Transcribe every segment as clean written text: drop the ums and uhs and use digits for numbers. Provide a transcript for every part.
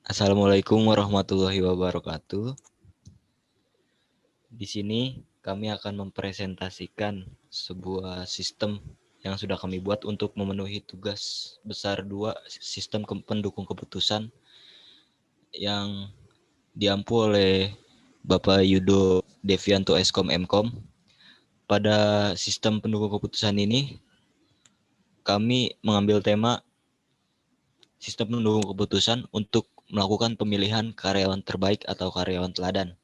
Assalamualaikum warahmatullahi wabarakatuh. Di sini kami akan mempresentasikan sebuah sistem yang sudah kami buat untuk memenuhi tugas besar 2 sistem pendukung keputusan yang diampu oleh Bapak Yudo Devianto Eskom Mkom. Pada sistem pendukung keputusan ini kami mengambil tema sistem pendukung keputusan untuk melakukan pemilihan karyawan terbaik atau karyawan teladan.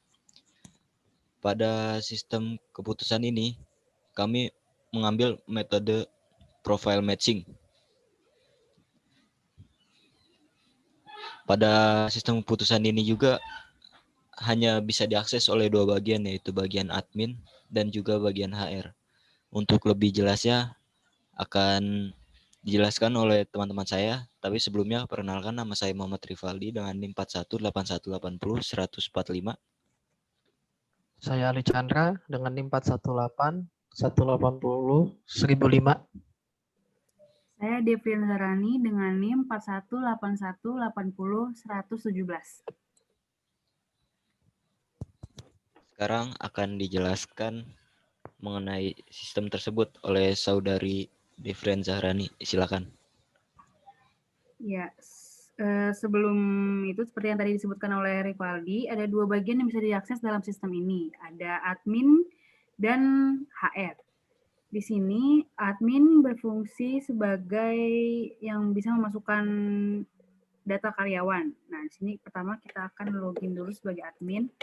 Pada sistem keputusan ini, kami mengambil metode profile matching. Pada sistem keputusan ini juga hanya bisa diakses oleh 2 bagian, yaitu bagian admin dan juga bagian HR. Untuk lebih jelasnya akan dijelaskan oleh teman-teman saya, tapi sebelumnya perkenalkan, nama saya Muhammad Rivaldi dengan NIM 418180 145. Saya Ali Chandra dengan NIM 418 180 1005. Saya Devrian Zarani dengan NIM 418180 117. Sekarang akan dijelaskan mengenai sistem tersebut oleh saudari Devrian Zahrani. Silakan. Ya, sebelum itu seperti yang tadi disebutkan oleh Rivaldi, ada 2 bagian yang bisa diakses dalam sistem ini. Ada admin dan HR. Di sini admin berfungsi sebagai yang bisa memasukkan data karyawan. Nah, di sini pertama kita akan login dulu sebagai admin.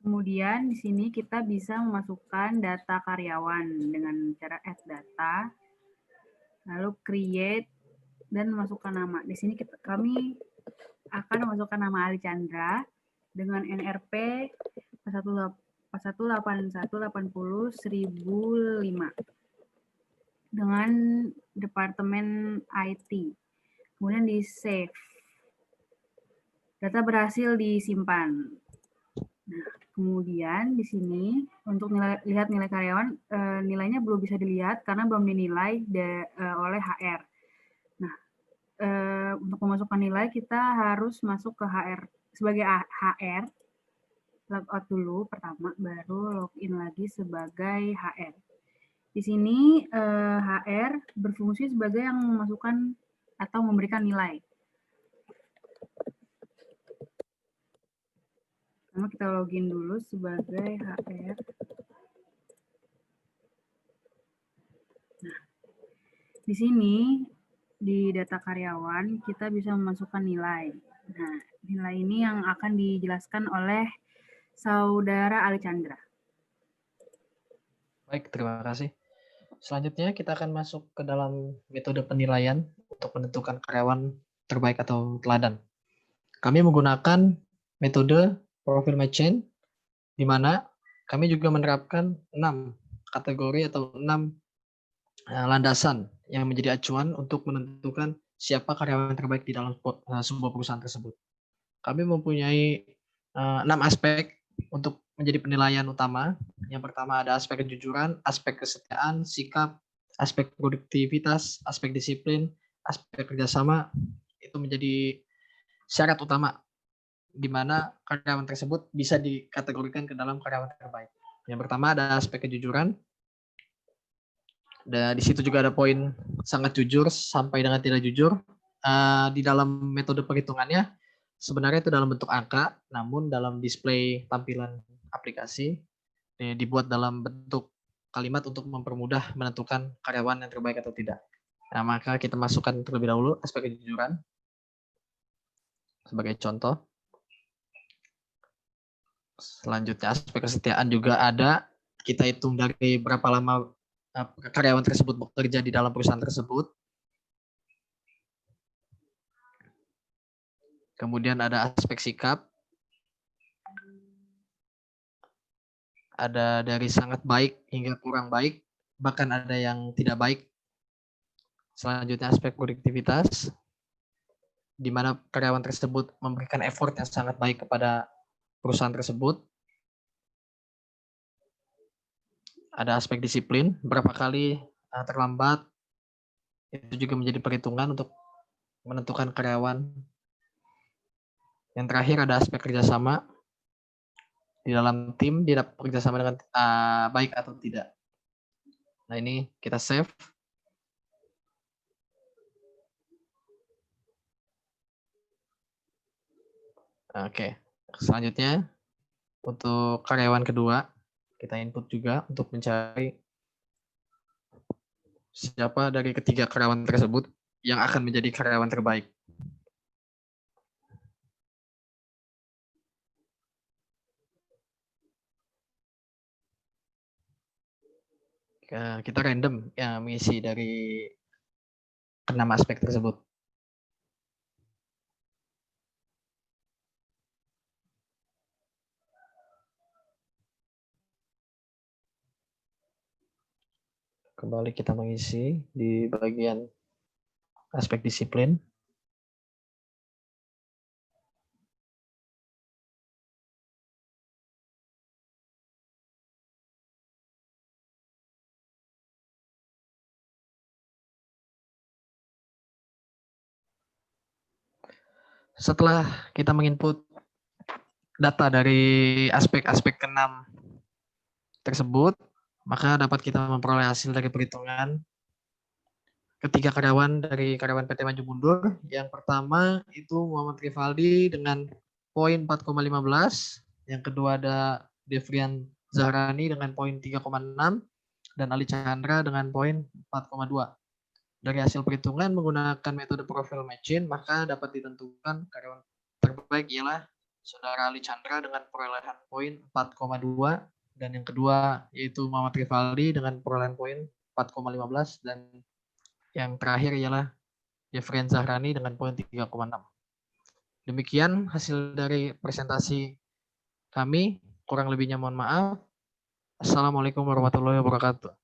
Kemudian di sini kita bisa memasukkan data karyawan dengan cara add data, lalu create dan memasukkan nama. Di sini kami akan memasukkan nama Ali Chandra dengan NRP 4181801005 dengan Departemen IT. Kemudian di save. Data berhasil disimpan. Nah, kemudian di sini untuk lihat nilai karyawan, nilainya belum bisa dilihat karena belum dinilai oleh HR. Nah, untuk memasukkan nilai kita harus masuk ke HR sebagai HR, logout dulu pertama, baru login lagi sebagai HR. Di sini HR berfungsi sebagai yang memasukkan atau memberikan nilai. Pertama kita login dulu sebagai HR. Nah, di sini di data karyawan kita bisa memasukkan nilai. Nah, nilai ini yang akan dijelaskan oleh Saudara Ali Chandra. Baik, terima kasih. Selanjutnya kita akan masuk ke dalam metode penilaian untuk menentukan karyawan terbaik atau teladan. Kami menggunakan metode profile matching, di mana kami juga menerapkan 6 kategori atau 6 landasan yang menjadi acuan untuk menentukan siapa karyawan terbaik di dalam sebuah perusahaan tersebut. Kami mempunyai 6 aspek untuk menjadi penilaian utama. Yang pertama ada aspek kejujuran, aspek kesetiaan, sikap, aspek produktivitas, aspek disiplin, aspek kerjasama. Itu menjadi syarat utama di mana karyawan tersebut bisa dikategorikan ke dalam karyawan terbaik. Yang pertama ada aspek kejujuran. Dan di situ juga ada poin sangat jujur sampai dengan tidak jujur. Di dalam metode perhitungannya sebenarnya itu dalam bentuk angka, namun dalam display tampilan aplikasi dibuat dalam bentuk kalimat untuk mempermudah menentukan karyawan yang terbaik atau tidak. Nah, maka kita masukkan terlebih dahulu aspek kejujuran sebagai contoh. Selanjutnya aspek kesetiaan juga ada. Kita hitung dari berapa lama karyawan tersebut bekerja di dalam perusahaan tersebut. Kemudian ada aspek sikap. Ada dari sangat baik hingga kurang baik, bahkan ada yang tidak baik. Selanjutnya aspek produktivitas, di mana karyawan tersebut memberikan effort yang sangat baik kepada perusahaan tersebut. ada aspek disiplin, berapa kali terlambat, itu juga menjadi perhitungan untuk menentukan karyawan. Yang terakhir ada aspek kerjasama, di dalam tim dia dapat kerjasama dengan baik atau tidak. Nah ini kita save. Oke, selanjutnya untuk karyawan kedua, kita input juga untuk mencari siapa dari ketiga karyawan tersebut yang akan menjadi karyawan terbaik. Kita random ya mengisi dari keenam aspek tersebut. Kembali kita mengisi di bagian aspek disiplin. Setelah kita menginput data dari aspek-aspek keenam tersebut, maka dapat kita memperoleh hasil dari perhitungan ketiga karyawan dari karyawan PT Maju Mundur. Yang pertama itu Muhammad Rivaldi dengan poin 4,15. Yang kedua ada Devrian Zahrani dengan poin 3,6 dan Ali Chandra dengan poin 4,2. Dari hasil perhitungan menggunakan metode profil matching, maka dapat ditentukan karyawan terbaik ialah Saudara Ali Chandra dengan perolehan poin 4,2 dan yang kedua yaitu Muhammad Rivaldi dengan perolehan poin 4,15 dan yang terakhir ialah Devrian Zahrani dengan poin 3,6. Demikian hasil dari presentasi kami, kurang lebihnya mohon maaf. Assalamualaikum warahmatullahi wabarakatuh.